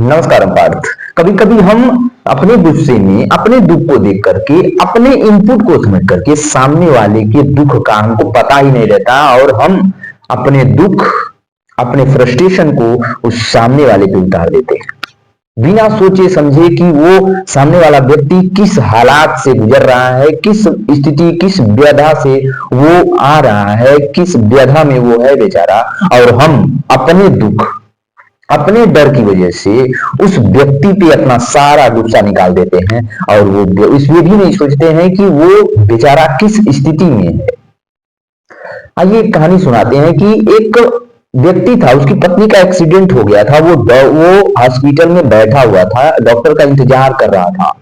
नमस्कार पार्थ। कभी कभी हम अपने गुस्से में अपने दुख को देख करके अपने इनपुट को समझ करके सामने वाले के दुख का हमको पता ही नहीं रहता और हम अपने दुख अपने फ्रस्ट्रेशन को उस सामने वाले पे उतार देते हैं बिना सोचे समझे कि वो सामने वाला व्यक्ति किस हालात से गुजर रहा है, किस स्थिति किस व्यथा से वो आ रहा है, किस व्यथा में वो है बेचारा। और हम अपने दुख अपने डर की वजह से उस व्यक्ति पे अपना सारा गुस्सा निकाल देते हैं और वो इसलिए भी नहीं सोचते हैं कि वो बेचारा किस स्थिति में है। आइए एक कहानी सुनाते हैं कि एक व्यक्ति था, उसकी पत्नी का एक्सीडेंट हो गया था। वो हॉस्पिटल में बैठा हुआ था, डॉक्टर का इंतजार कर रहा था।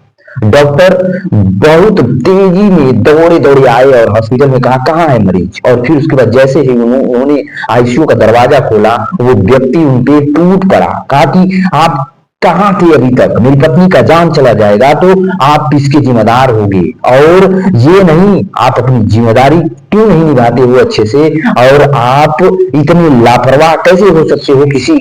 डॉक्टर बहुत तेजी में दौड़े दौड़े आए और हॉस्पिटल में कहा कहाँ है मरीज। और फिर उसके बाद जैसे ही उन्होंने आईसीयू का दरवाजा खोला, वो व्यक्ति उन पे टूट पड़ा। कहा कि आप कहाँ थे अभी तक, मेरी पत्नी का जान चला जाएगा तो आप इसके जिम्मेदार होंगे। और ये नहीं, आप अपनी जिम्मेदारी क्यों नहीं निभाते हो अच्छे से, और आप इतने लापरवाह कैसे हो सकते हो किसी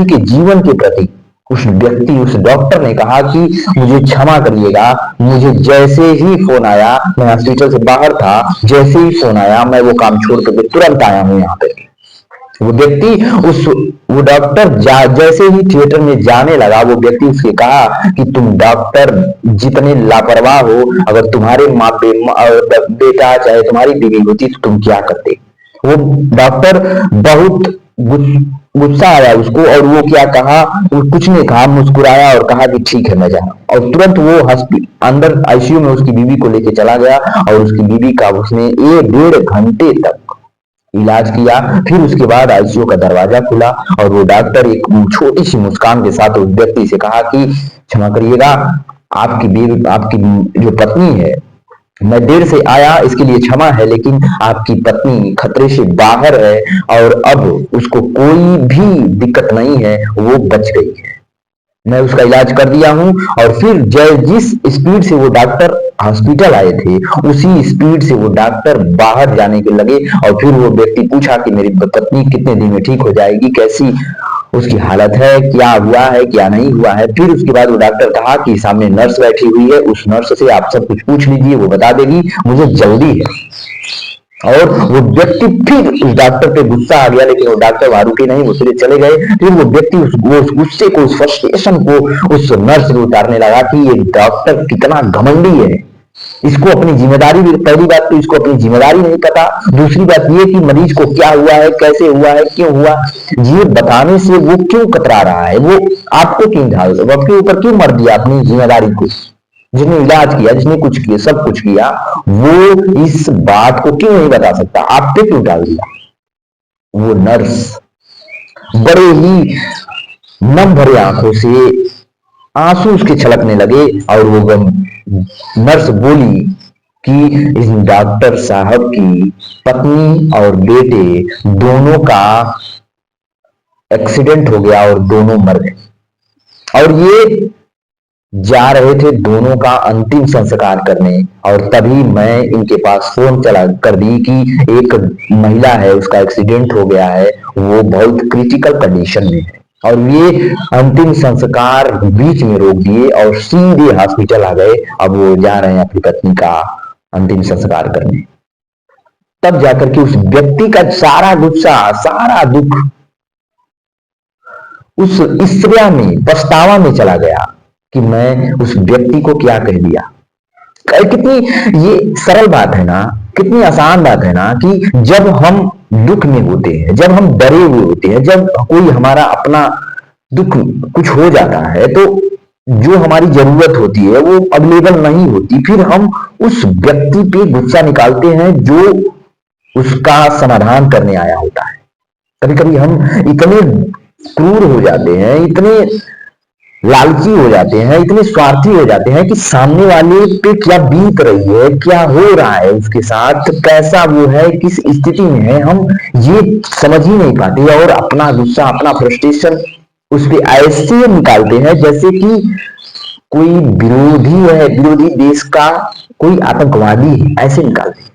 के जीवन के प्रति। उस डॉक्टर ने कहा कि मुझे क्षमा करिएगा, मुझे जैसे ही फोन आया, मैं हॉस्पिटल से बाहर था, जैसे ही फोन आया मैं वो काम छोड़ करके तुरंत आया हूं यहाँ पे। वो व्यक्ति वो डॉक्टर जैसे ही थिएटर में जाने लगा, वो व्यक्ति उससे कहा कि तुम डॉक्टर जितने लापरवाह हो, अगर तुम्हारे बेटा चाहे तुम्हारी बीवी होती तो तुम क्या करते। वो डॉक्टर बहुत गुस्सा आया उसको, और वो क्या कहा, वो कुछ नहीं कहा, मुस्कुराया और कहा कि ठीक है मैं जा रहा हूं। और तुरंत वो अंदर आईसीयू में उसकी बीवी को लेके चला गया और उसकी बीवी का उसने 1-1.5 घंटे तक इलाज किया। फिर उसके बाद आईसीयू का दरवाजा खुला और वो डॉक्टर एक छोटी सी मुस्कान के साथ उस व्यक्ति से कहा कि क्षमा करिएगा, आपकी जो पत्नी है, मैं देर से आया इसके लिए क्षमा है, लेकिन आपकी पत्नी खतरे से बाहर है और अब उसको कोई भी दिक्कत नहीं है, वो बच गई है। मैं उसका इलाज कर दिया हूं। और फिर जिस स्पीड से वो डॉक्टर हॉस्पिटल आए थे, उसी स्पीड से वो डॉक्टर बाहर जाने के लगे। और फिर वो व्यक्ति पूछा कि मेरी पत्नी कितने दिन में ठीक हो जाएगी, कैसी उसकी हालत है, क्या हुआ है क्या नहीं हुआ है। फिर उसके बाद वो डॉक्टर कहा कि सामने नर्स बैठी हुई है, उस नर्स से आप सब कुछ पूछ लीजिए, वो बता देगी, मुझे जल्दी है। और वो व्यक्ति फिर उस डॉक्टर पे गुस्सा आ गया, लेकिन वो डॉक्टर वहां रुके नहीं, वो सीधे चले गए। फिर वो व्यक्ति उस गुस्से को, उस फ्रस्ट्रेशन को उस नर्स में उतारने लगा कि ये डॉक्टर कितना घमंडी है, इसको अपनी जिम्मेदारी, पहली बात तो इसको अपनी जिम्मेदारी नहीं पता, दूसरी बात ये कि मरीज को क्या हुआ है, कैसे हुआ है, क्यों हुआ, ये बताने से वो क्यों कतरा रहा है, वो आपको क्यों ढाल, आपके ऊपर क्यों मर दिया अपनी जिम्मेदारी को। जिसने इलाज किया, जिसने कुछ किया, सब कुछ किया, वो इस बात को क्यों नहीं बता सकता, आप पे क्यों डाल दिया। वो नर्स बड़े ही नम भरे आंखों से आंसू उसके छलकने लगे और वो नर्स बोली कि इस डॉक्टर साहब की पत्नी और बेटे दोनों का एक्सीडेंट हो गया और दोनों मर गए, और ये जा रहे थे दोनों का अंतिम संस्कार करने। और तभी मैं इनके पास फोन चला कर दी कि एक महिला है, उसका एक्सीडेंट हो गया है, वो बहुत क्रिटिकल कंडीशन में है। और ये अंतिम संस्कार बीच में रोक दिए और सीधे हॉस्पिटल आ गए। अब वो जा रहे हैं अपनी पत्नी का अंतिम संस्कार करने। तब जाकर के उस व्यक्ति का सारा गुस्सा, सारा दुख उस ईर्ष्या में, पछतावा में चला गया कि मैं उस व्यक्ति को क्या कह दिया। कितनी ये सरल बात है ना, कितनी आसान बात है ना, कि जब हम दुख में होते हैं, जब हम डरे हुए होते हैं, जब कोई हमारा अपना दुख कुछ हो जाता है, तो जो हमारी जरूरत होती है वो अवेलेबल नहीं होती, फिर हम उस व्यक्ति पे गुस्सा निकालते हैं जो उसका समाधान करने आया होता है। कभी कभी हम इतने क्रूर हो जाते हैं, इतने लालची हो जाते हैं, इतने स्वार्थी हो जाते हैं कि सामने वाले पे क्या बीत रही है, क्या हो रहा है उसके साथ, कैसा वो है, किस स्थिति में है, हम ये समझ ही नहीं पाते और अपना गुस्सा, अपना फ्रस्ट्रेशन उस पे ऐसे निकालते हैं जैसे कि कोई विरोधी है, विरोधी देश का कोई आतंकवादी है, ऐसे निकालते हैं।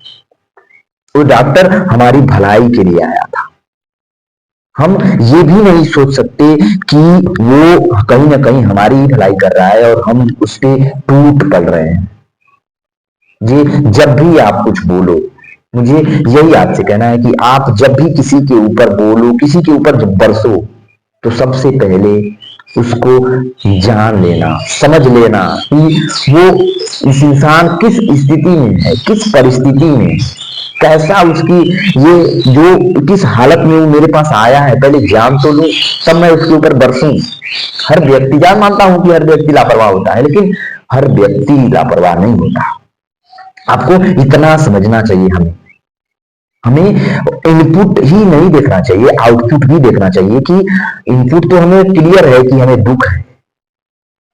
वो डॉक्टर हमारी भलाई के लिए आया था, हम ये भी नहीं सोच सकते कि वो कहीं ना कहीं हमारी ही भलाई कर रहा है और हम उस पर टूट पड़ रहे हैं। ये जब भी आप कुछ बोलो, मुझे यही आपसे कहना है कि आप जब भी किसी के ऊपर बोलो, किसी के ऊपर जब बरसो, तो सबसे पहले उसको जान लेना, समझ लेना कि वो इस इंसान किस स्थिति में है, किस परिस्थिति में, कैसा उसकी ये जो किस हालत में वो मेरे पास आया है, पहले जान तो लूं, तब मैं उसके ऊपर बरसूं। हर व्यक्ति, जान मानता हूं कि हर व्यक्ति लापरवाह होता है, लेकिन हर व्यक्ति लापरवाह नहीं होता। आपको इतना समझना चाहिए। हमें हमें इनपुट ही नहीं देखना चाहिए, आउटपुट भी देखना चाहिए कि इनपुट तो हमें क्लियर है कि हमें दुख है,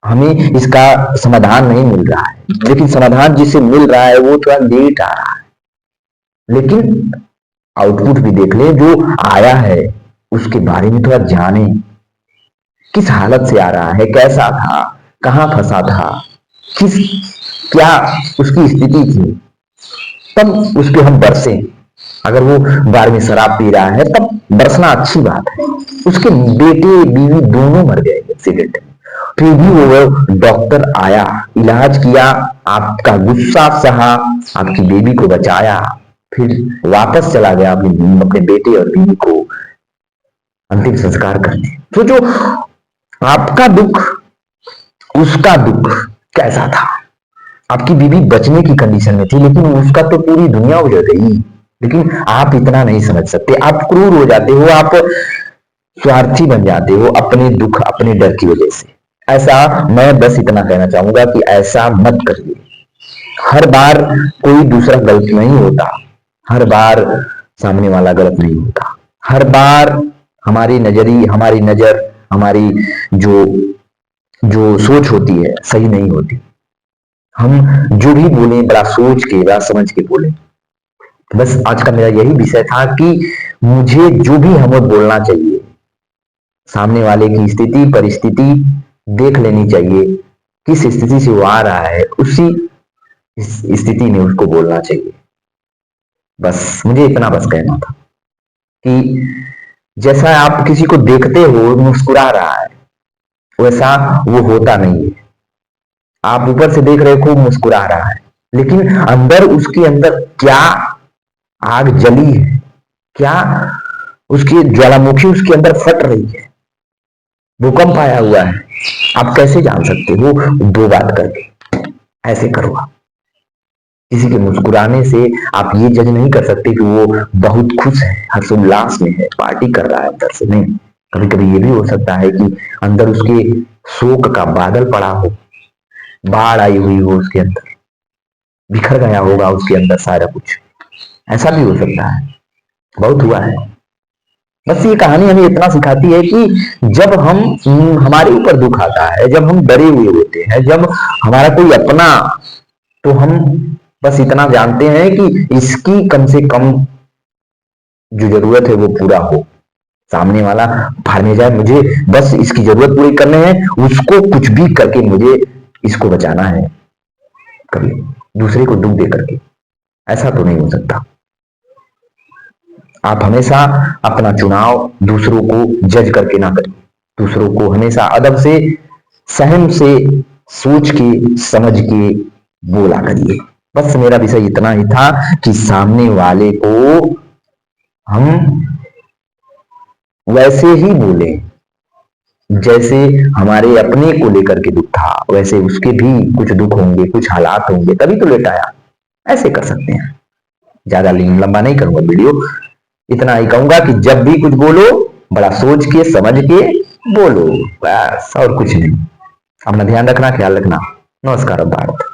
हमें इसका समाधान नहीं मिल रहा है, लेकिन समाधान जिसे मिल रहा है वो थोड़ा लेट आ रहा है। लेकिन आउटपुट भी देख ले, जो आया है उसके बारे में थोड़ा जाने, किस हालत से आ रहा है, कैसा था, कहां फंसा था, किस क्या उसकी स्थिति थी, तब उस पर हम बरसे। अगर वो बार में शराब पी रहा है तब बरसना अच्छी बात है। उसके बेटे बीवी दोनों मर गए एक्सीडेंट में, फिर भी वो डॉक्टर आया, इलाज किया, आपका गुस्सा सहा, आपकी बेबी को बचाया, फिर वापस चला गया अपने बेटे और बीवी को अंतिम संस्कार करने। सोचो, आपका दुख, उसका दुख कैसा था। आपकी बीवी बचने की कंडीशन में थी, लेकिन उसका तो पूरी दुनिया उजड़ गई। लेकिन आप इतना नहीं समझ सकते, आप क्रूर हो जाते हो, आप स्वार्थी बन जाते हो अपने दुख, अपने डर की वजह से। ऐसा मैं बस इतना कहना चाहूंगा कि ऐसा मत करिए। हर बार कोई दूसरा गलत नहीं होता, हर बार सामने वाला गलत नहीं होता, हर बार हमारी नजर, हमारी जो जो सोच होती है सही नहीं होती। हम जो भी बोले बड़ा सोच के, बड़ा समझ के बोले। बस आज का मेरा यही विषय था कि मुझे जो भी हमें बोलना चाहिए, सामने वाले की स्थिति परिस्थिति देख लेनी चाहिए, किस स्थिति से वो आ रहा है उसी स्थिति में उसको बोलना चाहिए। बस मुझे इतना बस कहना था कि जैसा आप किसी को देखते हो मुस्कुरा रहा है, वैसा वो होता नहीं है। आप ऊपर से देख रहे हो खूब मुस्कुरा रहा है, लेकिन अंदर, उसके अंदर क्या आग जली है, क्या उसकी ज्वालामुखी उसके अंदर फट रही है, भूकंप आया हुआ है, आप कैसे जान सकते हो। दो बात करके ऐसे करो। आप किसी के मुस्कुराने से आप ये जज नहीं कर सकते कि वो बहुत खुश है, हर्षोल्लास में है, पार्टी कर रहा है अंदर से। नहीं, कभी कभी ये भी हो सकता है कि अंदर उसके शोक का बादल पड़ा हो, बाढ़ आई हुई हो, उसके अंदर बिखर गया होगा उसके अंदर सारा कुछ। ऐसा भी हो सकता है, बहुत हुआ है। बस ये कहानी हमें इतना सिखाती है कि जब हमारे ऊपर दुख आता है, जब हम डरे हुए होते हैं, जब हमारा कोई अपना, तो हम बस इतना जानते हैं कि इसकी कम से कम जो जरूरत है वो पूरा हो। सामने वाला भाड़ने जाए, मुझे बस इसकी जरूरत पूरी करने है, उसको कुछ भी करके मुझे इसको बचाना है, कभी दूसरे को दुख दे करके। ऐसा तो नहीं हो सकता। आप हमेशा अपना चुनाव दूसरों को जज करके ना करें, दूसरों को हमेशा अदब से, सहम से, सोच के, समझ के बोला करिए। बस मेरा विषय इतना ही था कि सामने वाले को हम वैसे ही बोले जैसे हमारे अपने को लेकर के दुख था, वैसे उसके भी कुछ दुख होंगे, कुछ हालात होंगे, तभी तो लेट आया। ऐसे कर सकते हैं। ज्यादा लंबा नहीं करूंगा वीडियो, इतना ही कहूंगा कि जब भी कुछ बोलो बड़ा सोच के समझ के बोलो, बस और कुछ नहीं। अपना ध्यान रखना, ख्याल रखना। नमस्कार भारत।